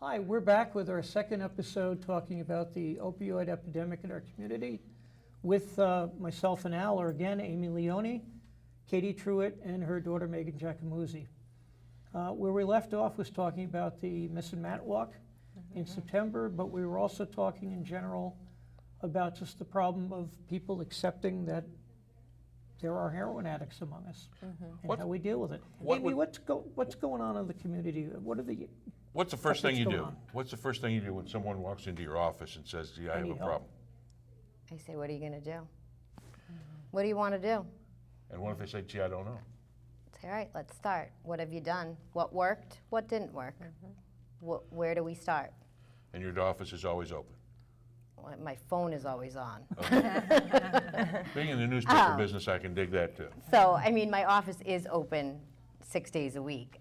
Hi, we're back with our second episode talking about the opioid epidemic in our community with myself and Al, or again, Amy Leone, Katie Truitt, and her daughter Meghan Giacomuzzi. Where we left off was talking about the Miss and Matt Walk in September, but we were also talking in general about just the problem of people accepting that there are heroin addicts among us and how we deal with it. Amy, what's going on in the community? What's the first thing you do? on? What's the first thing you do when someone walks into your office and says, "Yeah, I have a problem"? I say, what are you going to do? What do you want to do? And what if they say, "Gee, I don't know"? Say, all right, let's start. What have you done? What worked? What didn't work? Where do we start? And your office is always open. Well, my phone is always on. Being in the newspaper business, I can dig that too. So, I mean, my office is open 6 days a week.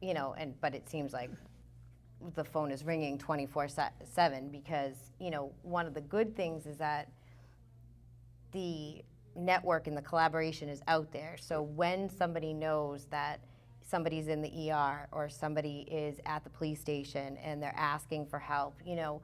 You know, but it seems like the phone is ringing 24/7 because, you know, one of the good things is that the network and the collaboration is out there. So when somebody knows that somebody's in the ER or somebody is at the police station and they're asking for help, you know,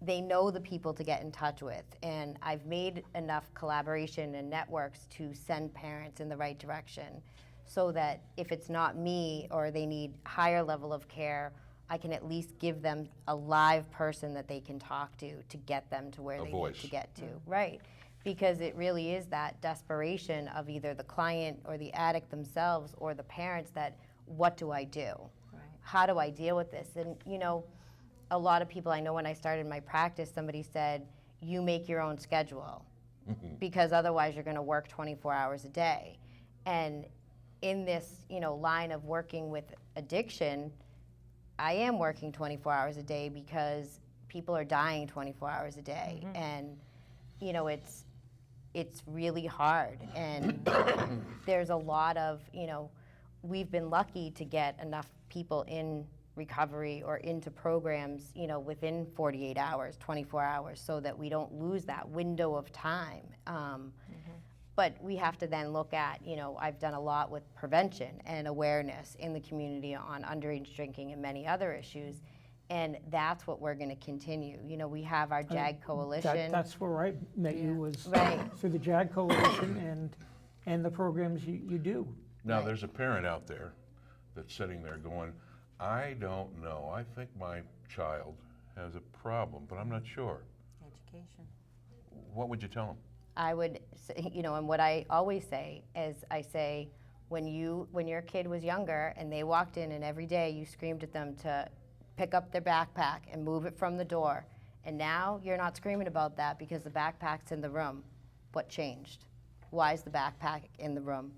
they know the people to get in touch with. And I've made enough collaboration and networks to send parents in the right direction, so that if it's not me or they need higher level of care, I can at least give them a live person that they can talk to get them to where they need to get to. Right. Because it really is that desperation of either the client or the addict themselves or the parents that, what do I do? Right. How do I deal with this? And, you know, a lot of people, I know when I started my practice, somebody said, you make your own schedule because otherwise you're going to work 24 hours a day. And in this, you know, line of working with addiction, I am working 24 hours a day because people are dying 24 hours a day. And, you know, it's really hard. And there's a lot of, you know, we've been lucky to get enough people in recovery or into programs, you know, within 48 hours, 24 hours, so that we don't lose that window of time. But we have to then look at, you know, I've done a lot with prevention and awareness in the community on underage drinking and many other issues, and that's what we're going to continue. You know, we have our JAG Coalition. That's where I met you, was through the JAG Coalition and the programs you do. Now, there's a parent out there that's sitting there going, I don't know. I think my child has a problem, but I'm not sure. Education. What would you tell them? I would say, you know, and what I always say is I say, when your kid was younger and they walked in and every day you screamed at them to pick up their backpack and move it from the door, and now you're not screaming about that because the backpack's in the room. What changed? Why is the backpack in the room?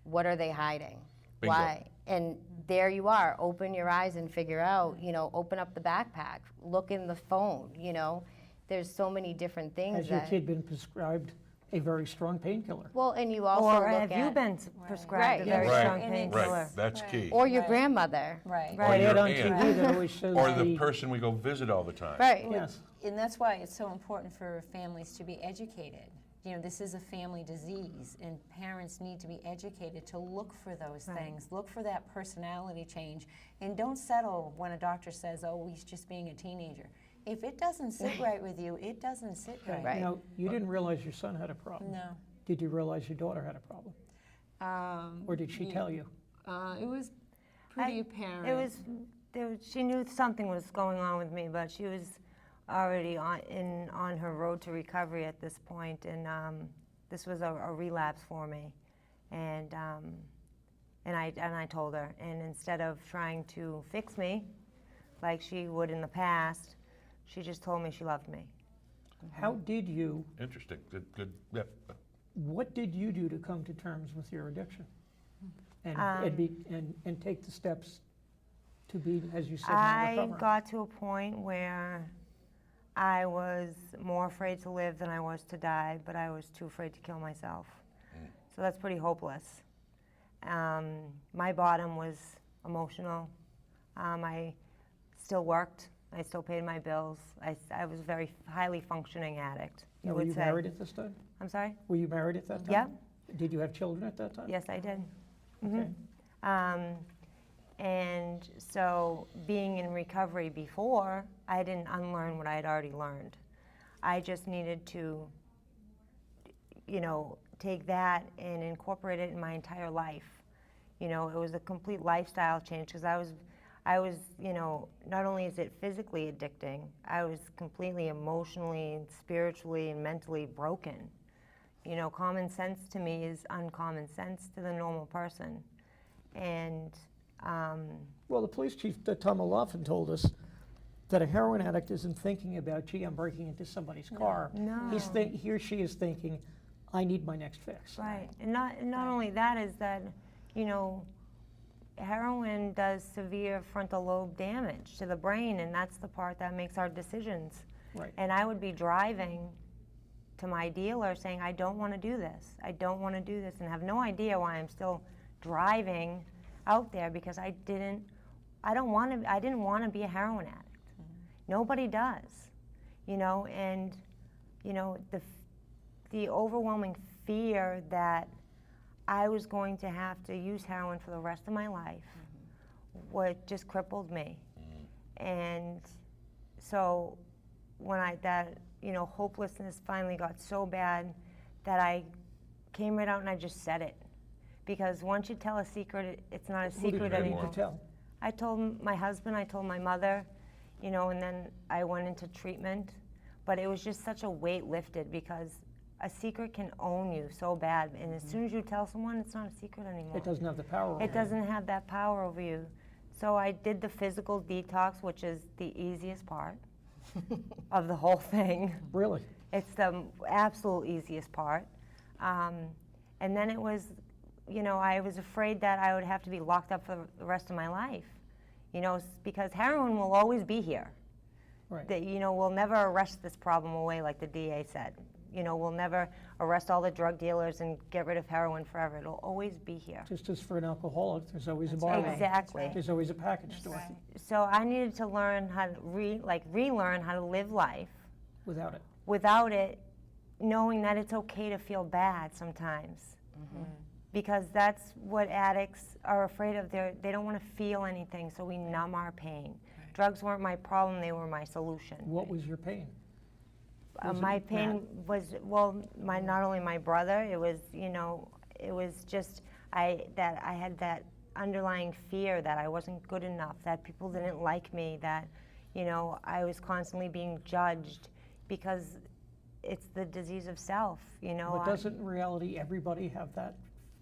What are they hiding? Bingo. Why? And there you are. Open your eyes and figure out, you know, open up the backpack, look in the phone, you know. There's so many different things. Has your kid been prescribed a very strong painkiller? Well, and you also Or look have you been prescribed a Right. very Right. strong painkiller? Right, that's key. or your grandmother. Right. Or I your had on aunt. TV that always shows Or the person we go visit all the time. Right. Yes. And that's why it's so important for families to be educated. You know, this is a family disease, and parents need to be educated to look for those things, look for that personality change, and don't settle when a doctor says, oh, he's just being a teenager. If it doesn't sit right with you, it doesn't sit right. Right. Now, you didn't realize your son had a problem. No. Did you realize your daughter had a problem? Or did she tell you? It was pretty apparent. She knew something was going on with me, but she was already on her road to recovery at this point, and this was a relapse for me, and I told her, and instead of trying to fix me like she would in the past, she just told me she loved me. How did you, Interesting. Good. Yeah. what did you do to come to terms with your addiction? And take the steps to be, as you said, in I recovery? got to a point where I was more afraid to live than I was to die, but I was too afraid to kill myself. So that's pretty hopeless. My bottom was emotional. I still worked. I still paid my bills. I was a very highly functioning addict. Now, were you married at this time? I'm sorry? Were you married at that time? Yep. Did you have children at that time? Yes, I did. Okay. And so being in recovery before, I didn't unlearn what I had already learned. I just needed to, take that and incorporate it in my entire life. It was a complete lifestyle change because I was, not only is it physically addicting, I was completely emotionally, spiritually, and mentally broken. Common sense to me is uncommon sense to the normal person. And Well, the police chief, Tom O'Loughlin, told us that a heroin addict isn't thinking about, gee, I'm breaking into somebody's car. No. He or she is thinking, I need my next fix. right, and not only that is that, heroin does severe frontal lobe damage to the brain, and that's the part that makes our decisions. Right. And I would be driving to my dealer saying, I don't want to do this. I don't want to do this, and have no idea why I'm still driving out there because I didn't want to be a heroin addict. Nobody does, and the overwhelming fear that I was going to have to use heroin for the rest of my life, what just crippled me. And so when hopelessness finally got so bad that I came right out and I just said it. Because once you tell a secret, it's not a Who did secret you anymore. tell? I told my husband, I told my mother, and then I went into treatment. But it was just such a weight lifted because a secret can own you so bad. And as soon as you tell someone, it's not a secret anymore. It doesn't have the power over It doesn't have that power over you. So I did the physical detox, which is the easiest part of the whole thing. you. Really? It's the absolute easiest part. And then it was, I was afraid that I would have to be locked up for the rest of my life. Because heroin will always be here. Right. That, we'll never arrest this problem away like the DA said. We'll never arrest all the drug dealers and get rid of heroin forever. It'll always be here. Just as for an alcoholic, there's always That's a bar. right. Exactly. There's always a package store. Right. So I needed to learn how to relearn how to live life Without it. without it, knowing that it's okay to feel bad sometimes. Because that's what addicts are afraid of. They don't want to feel anything, so we numb our pain. Drugs weren't my problem, they were my solution. What was your pain? Was it My pain was, not only my brother, it was, it was just, I had that underlying fear that I wasn't good enough, that people didn't like me, that, I was constantly being judged because it's the disease of self, But doesn't in reality everybody have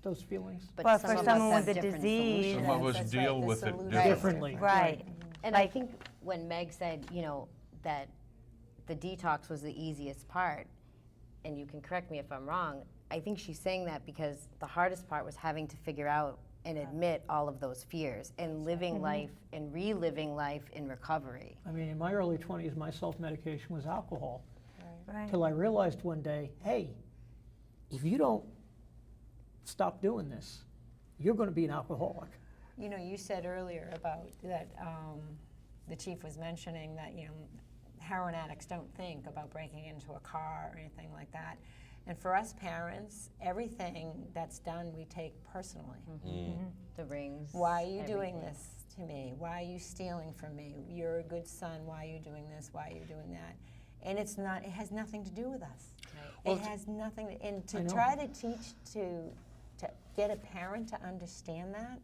those feelings? But some for of us someone have with the different disease- solutions. Some of us That's deal right, the with it solution. differently. Right. And I think when Meg said, that the detox was the easiest part, and you can correct me if I'm wrong, I think she's saying that because the hardest part was having to figure out and admit all of those fears and living life and reliving life in recovery. I mean, in my early 20s, my self-medication was alcohol. Right. Till I realized one day, hey, if you don't stop doing this, you're going to be an alcoholic. You said earlier about that the chief was mentioning that, heroin addicts don't think about breaking into a car or anything like that. And for us parents, everything that's done we take personally. The rings. Why are you doing everything. this to me? Why are you stealing from me? You're a good son. Why are you doing this? Why are you doing that? And it has nothing to do with us. Right. It has nothing, and I to know. try to teach, to get a parent to understand that,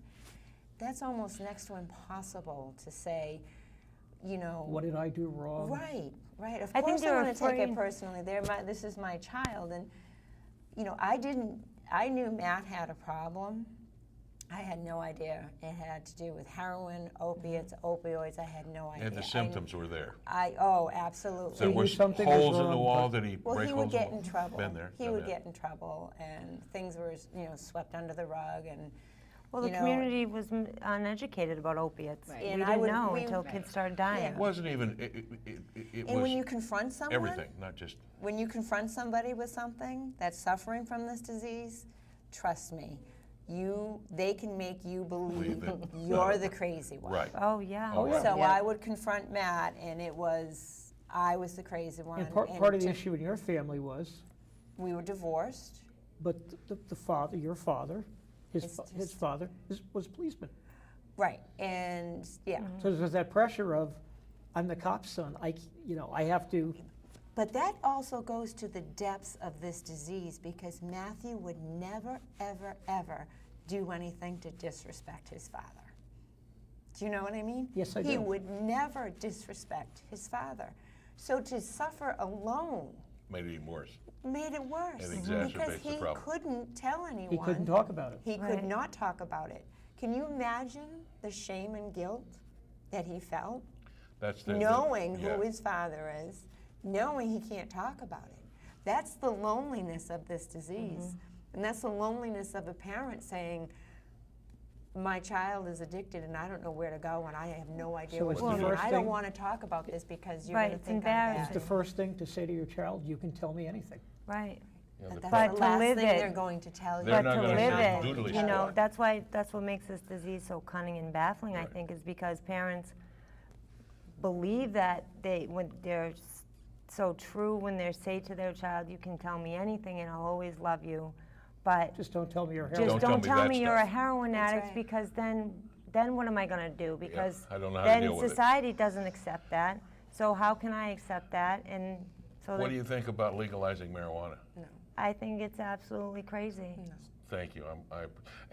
that's almost next to impossible to say, What did I do wrong? Right. Of I think course they're I'm going to take it afraid- personally. This is my child, and I knew Matt had a problem. I had no idea it had to do with heroin, opiates, opioids. I had no idea. And the symptoms were there. Absolutely. So There were something was holes in the wrong, wall. but- Did he Well, break he holes would get the in trouble. Been there. He done would that. get in trouble, and things were, swept under the rug. And Well, the You know, community was uneducated about opiates. Right. We And I didn't would- know we- until kids started dying. It wasn't even, it And when you was confront someone, everything, not just, when you confront somebody with something that's suffering from this disease, trust me, they can make you believe Believe it. you're the crazy one. right. Oh, yeah. Oh, yeah. So Yeah. I would confront Matt, and I was the crazy one. And part of the to- issue in your family was, we were divorced. but the father, your father, It's his just- father was a policeman. Right, and yeah. So there's that pressure of, I'm the cop's son, I have to, But that also goes to the depths of this disease because Matthew would never, ever, ever do anything to disrespect his father. Do you know what I mean? Yes, I He do. would never disrespect his father. So to suffer alone Made it even worse. made it worse. It exacerbates because the he problem. couldn't tell anyone. he couldn't talk about it. He Right. could not talk about it. Can you imagine the shame and guilt that he felt? That's Knowing yeah. who his father is, knowing he can't talk about it. That's the loneliness of this disease. And that's the loneliness of a parent saying, my child is addicted and I don't know where to go and I have no idea So what it's to the do. first I don't thing- want to talk about this because you're Right, going to it's think I'm embarrassing. bad. The first thing to say to your child, you can tell me anything. Right. You know, the That's But the to last live thing it- they're going to tell you. They're But not to gonna live say it, doodly you know, squat. that's what makes this disease so cunning and baffling, I Right. think, is because parents believe that when they're so true when they say to their child, you can tell me anything and I'll always love you, but Just don't tell me you're a just heroin. Don't don't tell me tell that me you're a stuff. heroin That's addict right. because then what am I going to do? Because I don't know how to deal then with it. society doesn't accept that. So how can I accept that? And so What that do you think about legalizing marijuana? I think it's absolutely crazy. Thank you.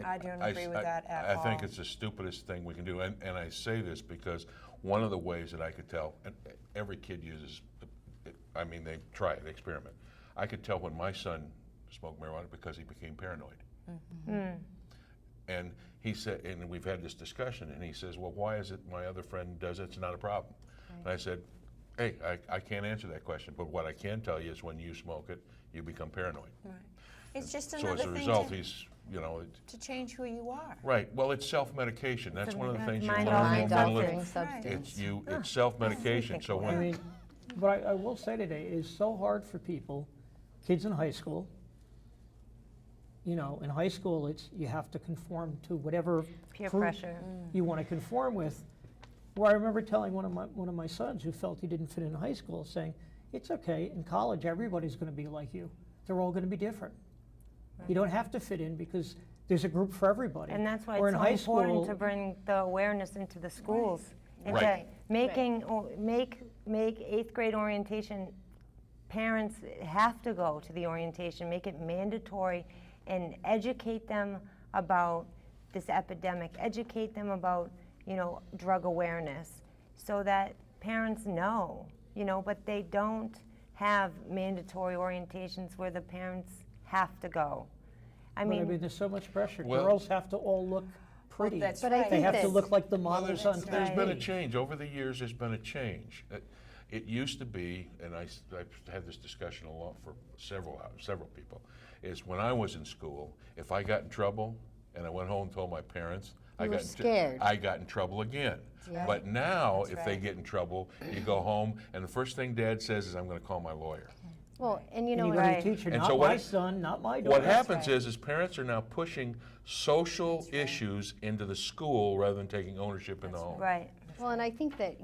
I don't agree with that at I think all. it's the stupidest thing we can do. And I say this because one of the ways that I could tell, and every kid uses, I mean, they try it, they experiment. I could tell when my son smoked marijuana because he became paranoid. And he said, and we've had this discussion, and he says, well, why is it my other friend does it, it's not a problem? And I said, hey, I can't answer that question, but what I can tell you is when you smoke it, you become paranoid. Right. It's just So another as a thing result, to, he's, you know, to change who you are. right, well, it's self-medication. That's one of the things you learn mind-altering in Mind-altering mental. substance. It's self-medication, so I when, mean, what I will say today is so hard for people, kids in high school. You know, in high school, you have to conform to whatever Peer group pressure. you want to conform with. Where I remember telling one of my sons who felt he didn't fit in high school, saying, "It's okay. In college, everybody's going to be like you. They're all going to be different. You don't have to fit in because there's a group for everybody." And that's why Or it's in so high important school, to bring the awareness into the schools. And Right. to make eighth grade orientation, parents have to go to the orientation, make it mandatory, and educate them about this epidemic, educate them about, drug awareness, so that parents know, but they don't have mandatory orientations where the parents have to go. I but mean, there's so much pressure. Well- Girls have to all look pretty. that's But I right. They think have to that- look like the well, models there's on there's been a TV. change. Over the years, there's been a change. It used to be, and I've had this discussion a lot for several people, is when I was in school, if I got in trouble and I went home and told my parents, You were got scared. I got in trouble again. Yeah. But now, That's if they right. get in trouble, you go home and the first thing Dad says is, "I'm going to call my lawyer." Well, and you And know, you what- go to Right. the teacher, And not so my son, not my daughter. What happens right. is parents are now pushing social issues into the school rather than taking ownership in the home. right. well, and I think that,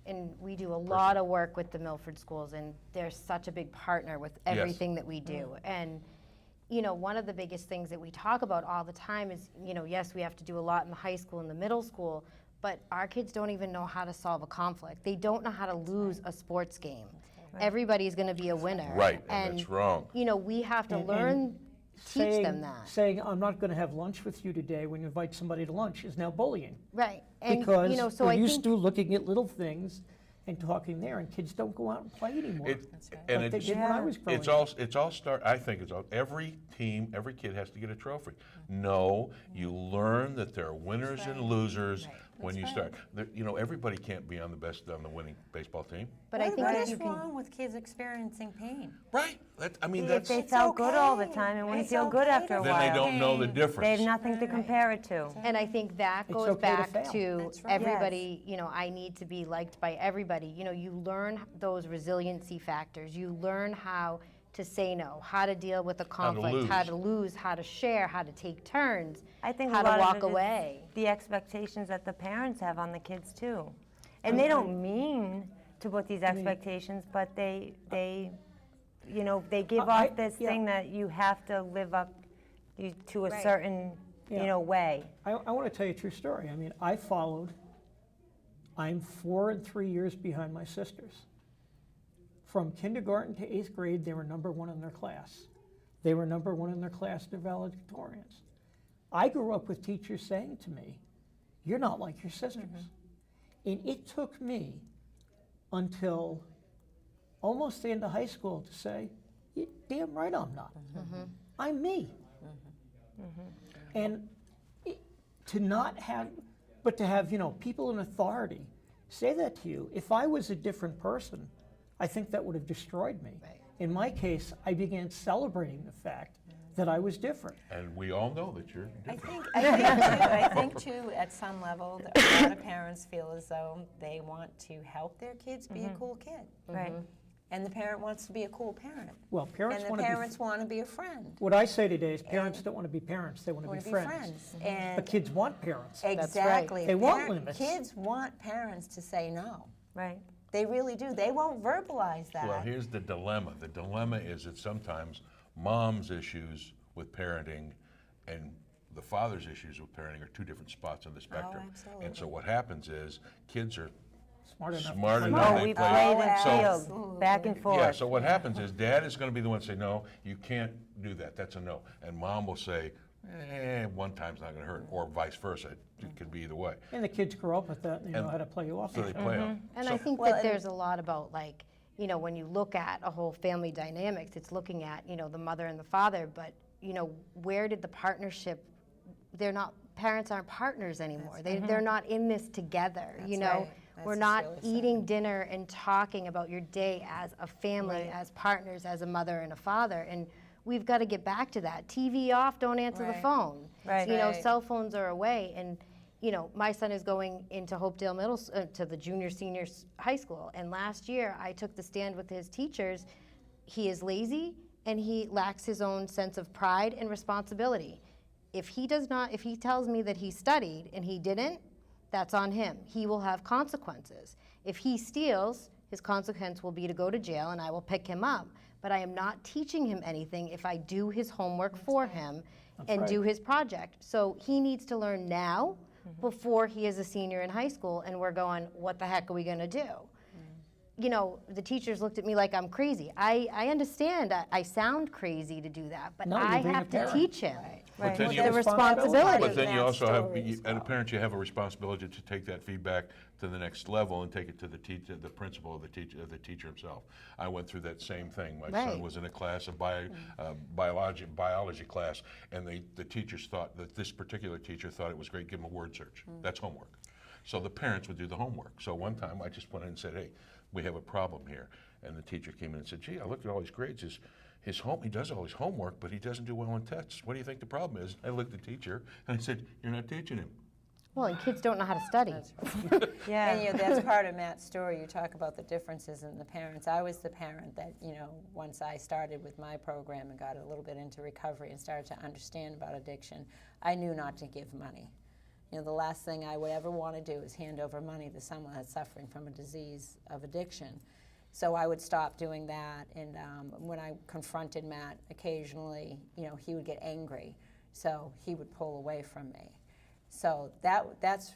and we do a lot of work with the Milford schools, and they're such a big partner with everything that we do. And, one of the biggest things that we talk about all the time is, yes, we have to do a lot in the high school and the middle school, but our kids don't even know how to solve a conflict. They don't know how to lose a sports game. Everybody's going to be a winner. Right, and that's wrong. We have to And- learn, teach them that. Saying, I'm not going to have lunch with you today when you invite somebody to lunch is now bullying. Right. And, Because so we're I used think, to looking at little things and talking there, and kids don't go out and play anymore. And like they did when I was growing it's up. all start. I think it's all. Every team, every kid has to get a trophy. No, you learn that there are winners and losers when That's you right. start. You know, everybody can't be on the winning baseball team. But I think what if is you can, wrong with kids experiencing pain? Right. I mean, If that's. they It's felt good all the okay. time and wouldn't It's feel good okay after a to Then while. they don't know the pain. difference. They have nothing to compare it to. and I think that It's goes okay to back fail. to That's right. everybody, you know, I need to be liked by everybody. You know, you learn those resiliency factors. You learn how to say no, how to deal with a conflict, how to lose, how to share, how to take turns, I think how a to lot walk of it is away. the expectations that the parents have on the kids too. And they don't mean to put these expectations, but they you know, they give I- off this yeah. thing that you have to live up to a Right. certain, Yeah. you know, way. I want to tell you a true story. I mean, I'm 4 and 3 years behind my sisters. From kindergarten to 8th grade, they were #1 in their class. They were #1 in their class in their valedictorians. I grew up with teachers saying to me, "You're not like your sisters." And it took me until almost the end of high school to say, "You're damn right I'm not. I'm me." And to not have, but to have, you know, people in authority say that to you. If I was a different person, I think that would have destroyed me. Right. In my case, I began celebrating the fact that I was different. And we all know that you're I different. I think too, at some level, a lot of parents feel as though they want to help their kids be a cool kid. Right. And the parent wants to be a cool parent. Well, parents And the want to be. parents want to be a friend. What I say today is parents don't want to be parents, they want to Want be to be friends. friends. And But kids want parents. exactly. They want limits. Kids want parents to say no. Right. They really do. They won't verbalize that. Well, here's the dilemma. The dilemma is that sometimes mom's issues with parenting and the father's issues with parenting are two different spots on the spectrum. absolutely. And so what happens is kids are Smart enough. smart to enough. Oh, they we play- played in So- field, back and forth. Yeah, so what happens is dad is going to be the one to say, no, you can't do that. That's a no. And mom will say, one time's not going to hurt, or vice versa. It could be either way. And the kids grow up with that and they know And how to play you off. So they play on. And So- I think Well, that and- there's a lot about, like, you know, when you look at a whole family dynamics, it's looking at, you know, the mother and the father, but, you know, where did the partnership, parents aren't partners anymore. They're not in this together, you That's know? right. We're That's not really eating dinner and talking about your day as a family, Right. as partners, as a mother and a father. And we've got to get back to that. TV off, don't answer the Right. phone. Right. You know, Right. cell phones are away. And, you know, my son is going into Hopedale to the senior high school. And last year, I took the stand with his teachers. He is lazy and he lacks his own sense of pride and responsibility. If he tells me that he studied and he didn't, that's on him. He will have consequences. If he steals, his consequence will be to go to jail and I will pick him up. But I am not teaching him anything if I do his homework for him and right. do his project. So he needs to learn now before he is a senior in high school and we're going, what the heck are we going to do? You know, the teachers looked at me like I'm crazy. I understand I sound crazy to do that, but No, you're I being a have to parent. teach him But then you- the responsibility. But then you That also have, story as as well. parents, you have a responsibility to take that feedback to the next level and take it to the teacher, the principal, or the teacher himself. I went through that same thing. My son Right. was in a class, a biology class, and the teachers thought that this particular teacher thought it was great, give him a word search. That's homework. So the parents would do the homework. So one time I just went in and said, hey, we have a problem here. And the teacher came in and said, gee, I looked at all his grades. He does all his homework, but he doesn't do well in tests. What do you think the problem is? I looked at the teacher and I said, you're not teaching him. Well, and kids don't know how to study. Yeah. And you know, that's part of Matt's story. You talk about the differences in the parents. I was the parent that, you know, once I started with my program and got a little bit into recovery and started to understand about addiction, I knew not to give money. You know, the last thing I would ever want to do is hand over money to someone that's suffering from a disease of addiction. So I would stop doing that, and when I confronted Matt occasionally, you know, he would get angry, so he would pull away from me. So that's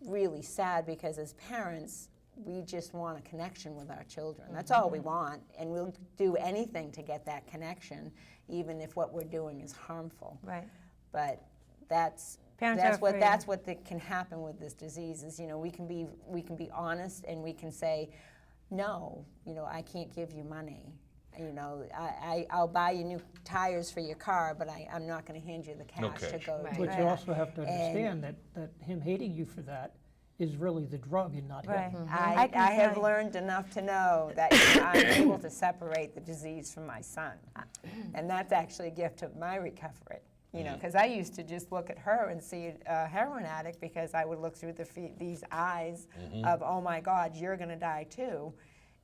really sad, because as parents, we just want a connection with our children. That's all we want, and we'll do anything to get that connection, even if what we're doing is harmful. Right. But that's Parents are afraid. that's what can happen with this disease is, you know, we can be honest and we can say, no, you know, I can't give you money. You know, I'll buy you new tires for your car, but I'm not going to hand you the cash to cash. go Right. to But that. you also have to understand that him hating you for that is really the drug and not Right. him. I can have tell- learned enough to know that I'm able to separate the disease from my son. And that's actually a gift of my recovery. You know, because I used to just look at her and see a heroin addict because I would look through these eyes of, oh my God, you're going to die too.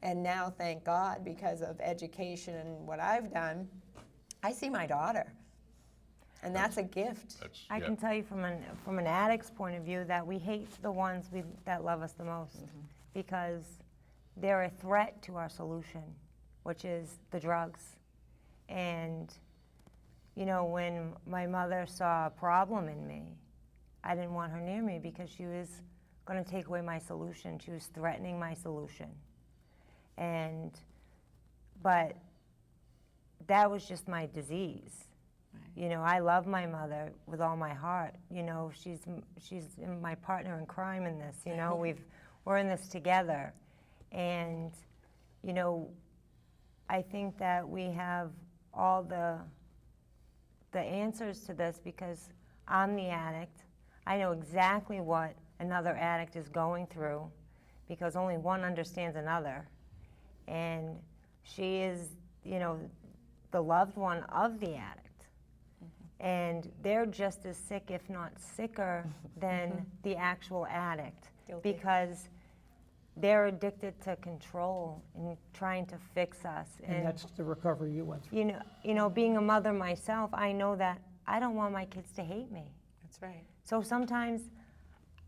And now, thank God, because of education and what I've done, I see my daughter. And that's a gift. That's, I yeah. can tell you from an addict's point of view that we hate the ones that love us the most because they're a threat to our solution, which is the drugs. And, you know, when my mother saw a problem in me, I didn't want her near me because she was going to take away my solution. She was threatening my solution. But that was just my disease. You know, I love my mother with all my heart. You know, she's my partner in crime in this. You know, we're in this together, and you know, I think that we have all the answers to this because I'm the addict. I know exactly what another addict is going through because only one understands another, and she is, you know, the loved one of the addict. And they're just as sick, if not sicker, than the actual addict Guilty. because they're addicted to control and trying to fix us. And that's the recovery you went through. You know, being a mother myself, I know that I don't want my kids to hate me. That's right. So sometimes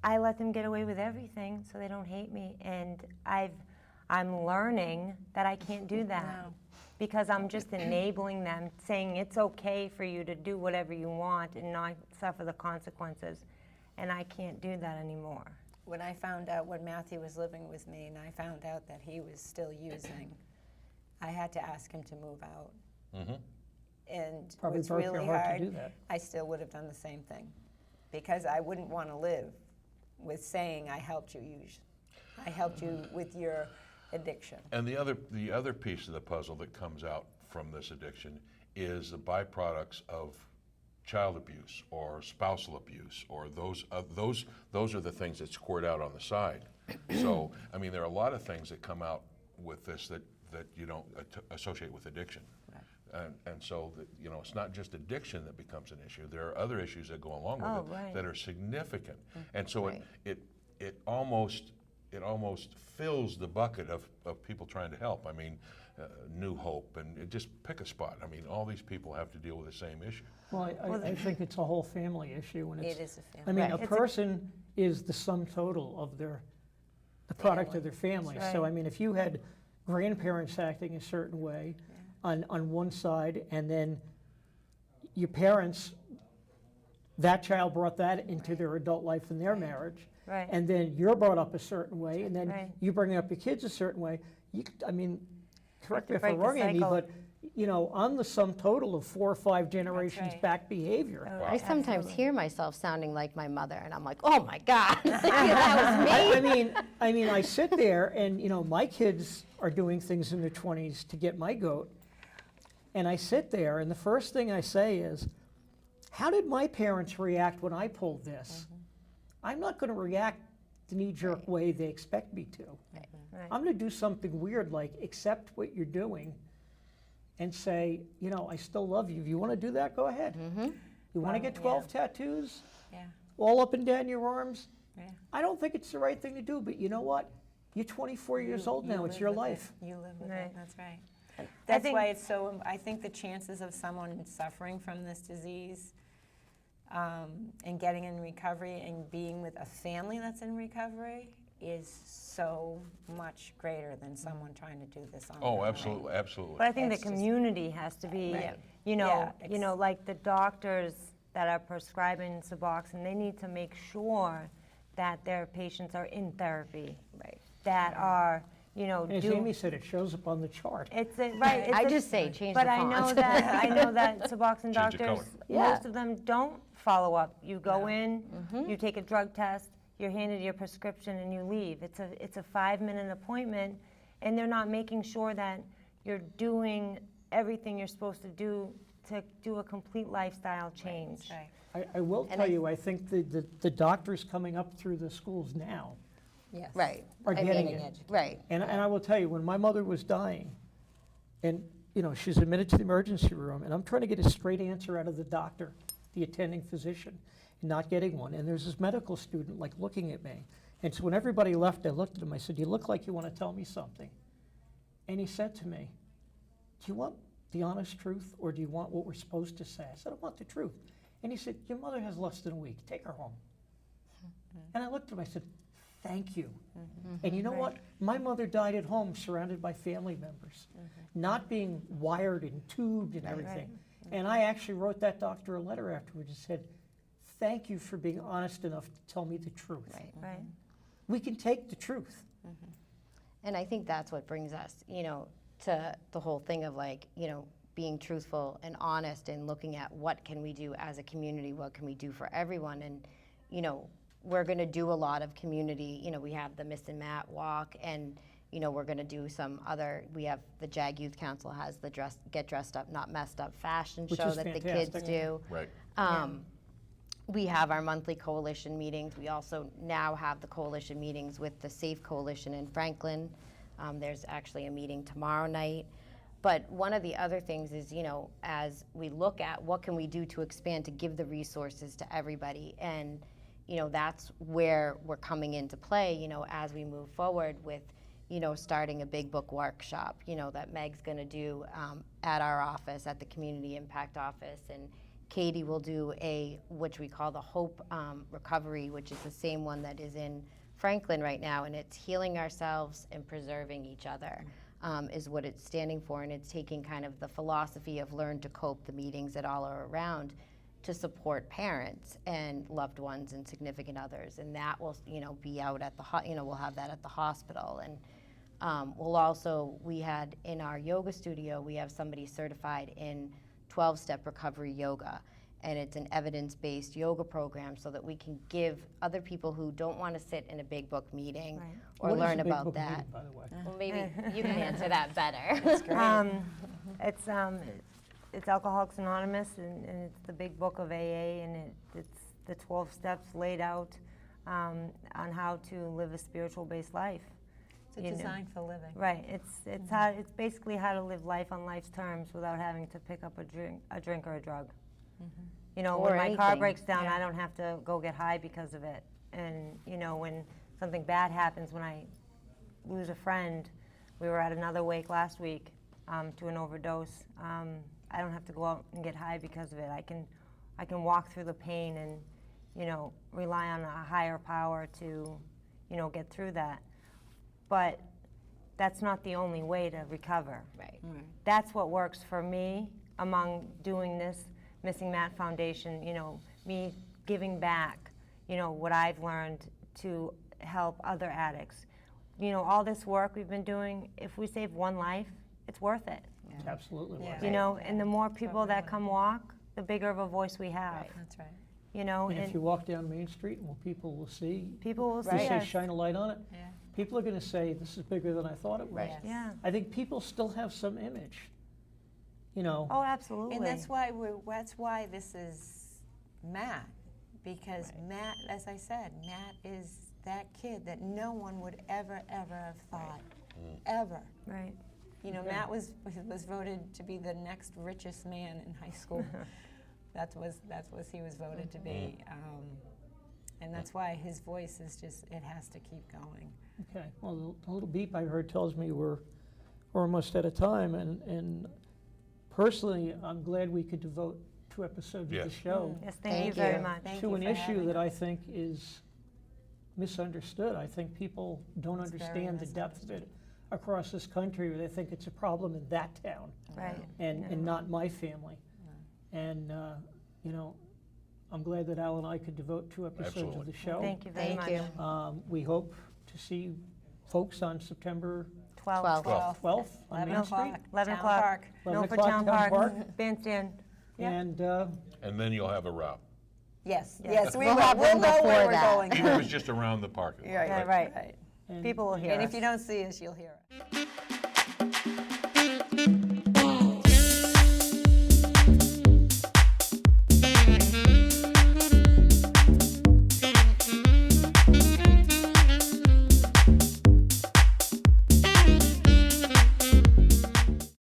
I let them get away with everything so they don't hate me. And I'm learning that I can't do that. No. Because I'm just enabling them, saying it's okay for you to do whatever you want and not suffer the consequences. And I can't do that anymore. When I found out when Matthew was living with me and I found out that he was still using, I had to ask him to move out. And it Probably was broke your really heart to hard. do that. I still would have done the same thing because I wouldn't want to live with saying I helped you use. I helped you with your addiction. And the other piece of the puzzle that comes out from this addiction is the byproducts of child abuse or spousal abuse, or those are the things that squirt out on the side. So, I mean, there are a lot of things that come out with this that you don't associate with addiction. And so, you know, it's not just addiction that becomes an issue. There are other issues that go along with it right. that are significant. And so Right. it almost fills the bucket of people trying to help. I mean, New Hope, and just pick a spot. I mean, all these people have to deal with the same issue. Well, I think it's a whole family issue. And It is a family. I mean, Right. a person is the sum total of the product of their family. That's So, right. I mean, if you had grandparents acting a certain way on one side, and then your parents, that child brought that into their adult life in their marriage, Right. and then you're brought up a certain way, and then Right. you bring up your kids a certain way, I mean, correct me if break I'm the wrong, Amy, cycle. but, you know, I'm the sum total of 4 or 5 generations right. back behavior. Oh, I sometimes absolutely. hear myself sounding like my mother, and I'm like, oh my God, that was me. I mean, I sit there and, you know, my kids are doing things in their 20s to get my goat. And I sit there and the first thing I say is, how did my parents react when I pulled this? I'm not going to react the knee-jerk way they expect me to. Right. I'm going to do something weird like accept what you're doing and say, you know, I still love you. If you want to do that, go ahead. You want to get 12 tattoos Yeah. all up and down your arms? Yeah. I don't think it's the right thing to do, but you know what? You're 24 years old now. It's live your with life. it. You live with Right. it. That's right. That's think- why it's so. I think the chances of someone suffering from this disease and getting in recovery and being with a family that's in recovery is so much greater than someone trying to do this on Oh, their own. absolutely, absolutely. But I think It's the just- community has to be, Right. you know, Yeah, like the doctors that are prescribing Suboxone, they need to make sure that their patients are in therapy. Right. That are, you know, And as Amy said, it shows up on the chart. It's a, right. I it's a- just say change But the I know font. that I know that Suboxone Change the doctors, color. Yeah. most of them don't follow up. You go in, you take a drug test, you're handed your prescription, and you leave. It's a 5-minute appointment, and they're not making sure that you're doing everything you're supposed to do a complete lifestyle change. That's right. I will And tell you, I think the doctors coming up through the schools now Yes. Right. are I getting mean, it. Right. And I will tell you, when my mother was dying, and she's admitted to the emergency room, and I'm trying to get a straight answer out of the doctor, the attending physician, and not getting one. And there's this medical student like looking at me. And so when everybody left, I looked at him. I said, "You look like you want to tell me something." And he said to me, "Do you want the honest truth, or do you want what we're supposed to say?" I said, "I want the truth." And he said, "Your mother has less than a week. Take her home." And I looked at him. I said, "Thank you." And you know what? My mother died at home surrounded by family members, not being wired and tubed and everything. And I actually wrote that doctor a letter afterwards and said, "Thank you for being honest enough to tell me the truth." Right. Right. We can take the truth. And I think that's what brings us, to the whole thing of like, being truthful and honest and looking at what can we do as a community, what can we do for everyone. And, we're going to do a lot of community, we have the Miss and Matt walk, and, we're going to do some other, we have the JAG Youth Council has the Get Dressed Up, Not Messed Up fashion Which show is that the kids fantastic. do. Right. We have our monthly coalition meetings. We also now have the coalition meetings with the Safe Coalition in Franklin. There's actually a meeting tomorrow night. But one of the other things is, as we look at what can we do to expand, to give the resources to everybody, and, that's where we're coming into play, as we move forward with, starting a big book workshop, that Meg's gonna do at our office, at the Community Impact Office, and Katie will do which we call the Hope Recovery, which is the same one that is in Franklin right now, and it's healing ourselves and preserving each other, is what it's standing for, and it's taking kind of the philosophy of Learn to Cope, the meetings that all are around, to support parents and loved ones and significant others, and that will, be out at the, we'll have that at the hospital, and we had in our yoga studio, we have somebody certified in 12-step recovery yoga, and it's an evidence-based yoga program so that we can give other people who don't want to sit in a big book meeting Right. or What is learn a big about book that. meeting, by the way? Well, maybe you can answer that better. It's Alcoholics Anonymous, and it's the big book of AA, and it's the 12 steps laid out on how to live a spiritual-based life. It's designed for living. Right. It's basically how to live life on life's terms without having to pick up a drink or a drug. Or When my car anything. breaks down, Yeah. I don't have to go get high because of it. And when something bad happens, when I lose a friend, we were at another wake last week to an overdose. I don't have to go out and get high because of it. I can walk through the pain and rely on a higher power to get through that. But that's not the only way to recover. Right. That's what works for me among doing this Missing Matt Foundation, me giving back, what I've learned to help other addicts. All this work we've been doing, if we save one life, it's worth it. It's absolutely Yeah. worth it. And the more people that come walk, the bigger of a voice we have. Right. That's right. And if you walk down Main Street, well, people will see, people will you see say us. shine a light on it, Yeah. people are going to say, this is bigger than I thought it was. Right. Yes. Yeah. I think people still have some image, Oh, absolutely. And that's why this is Matt, because Matt, as I said, Matt is that kid that no one would ever have thought, ever. Right. Matt was voted to be the next richest man in high school. That's what he was voted to be, and that's why his voice is it has to keep going. Okay, well, the little beep I heard tells me we're almost out of time, and personally, I'm glad we could devote 2 episodes of the Yes. show Yes, thank Thank you very you. much. Thank to you an for issue having that us. I think is misunderstood. I think people don't It's very understand the depth of it across this country, or they think it's a problem in that town Right. and not my family. And, I'm glad that Al and I could devote 2 episodes of Absolutely. the show. Thank you very Thank much. you. We hope to see folks on September 12. 12th on 11 Main Street. o'clock. 11 Town o'clock. Park. 11 Milford o'clock, Town Town Park. Bandstand. Yeah. And And then you'll have a route. Yes, Yeah. yes, we We'll will. have We'll them know where before we're that. going. Even if it's just around the parking lot. Right, Yeah, right. right. and People will hear And us. if you don't see us, you'll hear it.